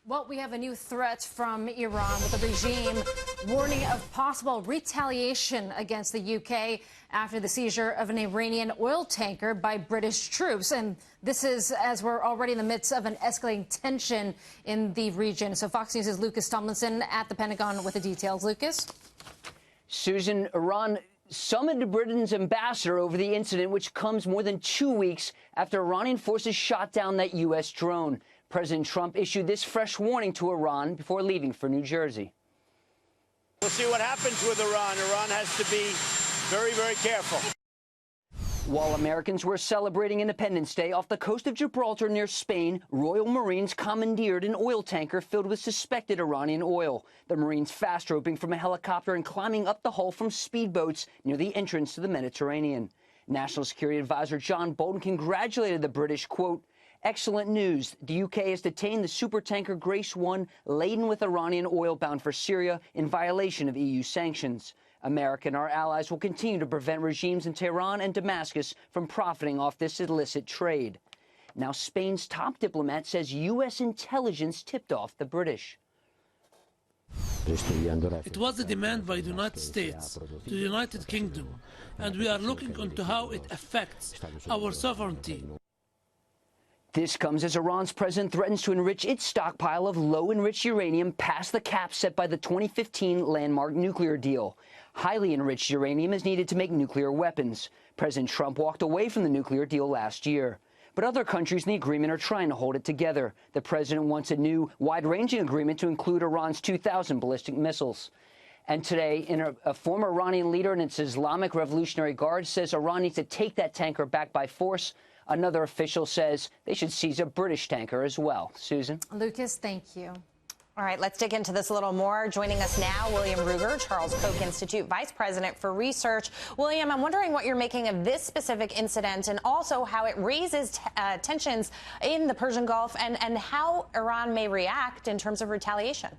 Well, we have a new threat from Iran, with the regime warning of possible retaliation against the UK after the seizure of an Iranian oil tanker by British troops. And this is as we're already in the midst of an escalating tension in the region. So Fox News' Lucas Tomlinson at the Pentagon with the details. Lucas? Susan, Iran summoned Britain's ambassador over the incident, which comes more than 2 weeks after Iranian forces shot down that U.S. drone. President Trump issued this fresh warning to Iran before leaving for New Jersey. We'll see what happens with Iran. Iran has to be very, very careful. While Americans were celebrating Independence Day off the coast of Gibraltar near Spain, Royal Marines commandeered an oil tanker filled with suspected Iranian oil. The Marines fast roping from a helicopter and climbing up the hull from speedboats near the entrance to the Mediterranean. National Security Advisor John Bolton congratulated the British, quote, "Excellent news. The UK has detained the supertanker Grace 1 laden with Iranian oil bound for Syria in violation of EU sanctions. America and our allies will continue to prevent regimes in Tehran and Damascus from profiting off this illicit trade." Now, Spain's top diplomat says U.S. intelligence tipped off the British. It was a demand by the United States to the United Kingdom, and we are looking into how it affects our sovereignty. This comes as Iran's president threatens to enrich its stockpile of low-enriched uranium past the cap set by the 2015 landmark nuclear deal. Highly enriched uranium is needed to make nuclear weapons. President Trump walked away from the nuclear deal last year. But other countries in the agreement are trying to hold it together. The president wants a new, wide-ranging agreement to include Iran's 2,000 ballistic missiles. And today, a former Iranian leader in its Islamic Revolutionary Guard says Iran needs to take that tanker back by force. Another official says they should seize a British tanker as well. Susan? Lucas, thank you. All right, let's dig into this a little more. Joining us now, William Ruger, Charles Koch Institute Vice President for Research. William, I'm wondering what you're making of this specific incident and also how it raises tensions in the Persian Gulf and how Iran may react in terms of retaliation.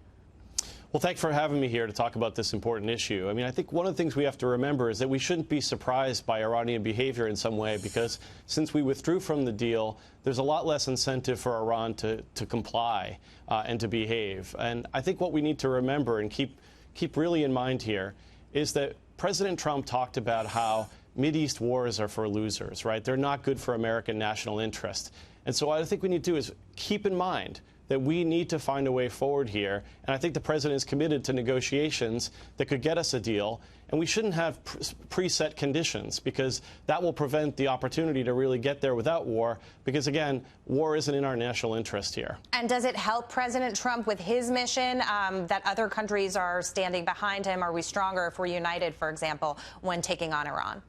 Well, thanks for having me here to talk about this important issue. I mean, I think one of the things we have to remember is that we shouldn't be surprised by Iranian behavior in some way, because since we withdrew from the deal, there's a lot less incentive for Iran to comply and to behave. And I think what we need to remember and keep really in mind here is that President Trump talked about how Mideast wars are for losers, right? They're not good for American national interest. And so what I think we need to do is keep in mind that we need to find a way forward here. And I think the president is committed to negotiations that could get us a deal. And we shouldn't have preset conditions, because that will prevent the opportunity to really get there without war. Because, again, war isn't in our national interest here. And does it help President Trump with his mission that other countries are standing behind him? Are we stronger if we're united, for example, when taking on Iran?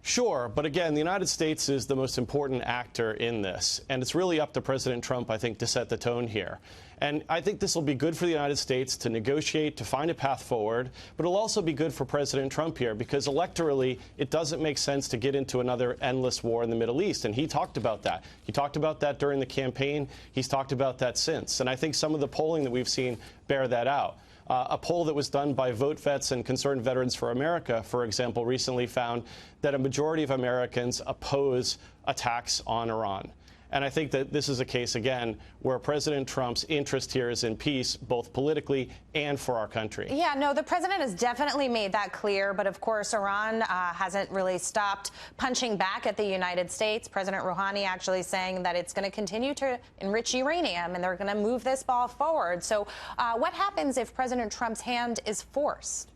Sure, but again, the United States is the most important actor in this, and it's really up to President Trump, I think, to set the tone here. And I think this will be good for the United States to negotiate, to find a path forward, but it'll also be good for President Trump here, because electorally, it doesn't make sense to get into another endless war in the Middle East, and he talked about that. He talked about that during the campaign. He's talked about that since, and I think some of the polling that we've seen bear that out. A poll that was done by VoteVets and Concerned Veterans for America, for example, recently found that a majority of Americans oppose attacks on Iran. And I think that this is a case, again, where President Trump's interest here is in peace, both politically and for our country. Yeah, no, the president has definitely made that clear. But, of course, Iran hasn't really stopped punching back at the United States. President Rouhani actually saying that it's going to continue to enrich uranium and they're going to move this ball forward. So what happens if President Trump's hand is forced?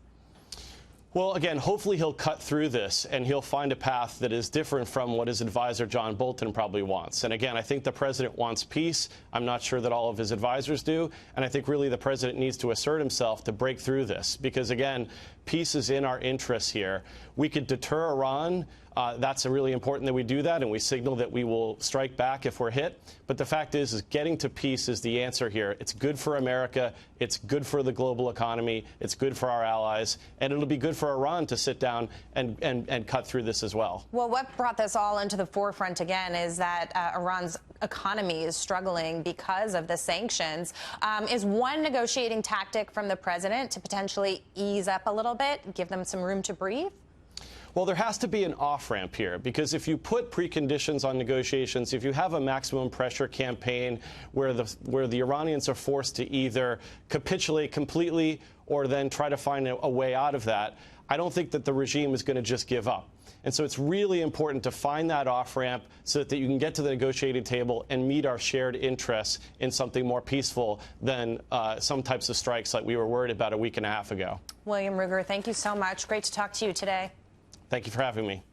Well, again, hopefully he'll cut through this and he'll find a path that is different from what his advisor John Bolton probably wants. And again, I think the president wants peace. I'm not sure that all of his advisors do. And I think really the president needs to assert himself to break through this, because, again, peace is in our interests here. We could deter Iran. That's really important that we do that, and we signal that we will strike back if we're hit. But the fact is getting to peace is the answer here. It's good for America. It's good for the global economy. It's good for our allies. And it'll be good for Iran to sit down and cut through this as well. Well, what brought this all into the forefront again is that Iran's economy is struggling because of the sanctions. Is one negotiating tactic from the president to potentially ease up a little bit, give them some room to breathe? Well, there has to be an off-ramp here, because if you put preconditions on negotiations, if you have a maximum pressure campaign where the Iranians are forced to either capitulate completely or then try to find a way out of that, I don't think that the regime is going to just give up. And so it's really important to find that off-ramp so that you can get to the negotiating table and meet our shared interests in something more peaceful than some types of strikes like we were worried about a week and a half ago. William Ruger, thank you so much. Great to talk to you today. Thank you for having me.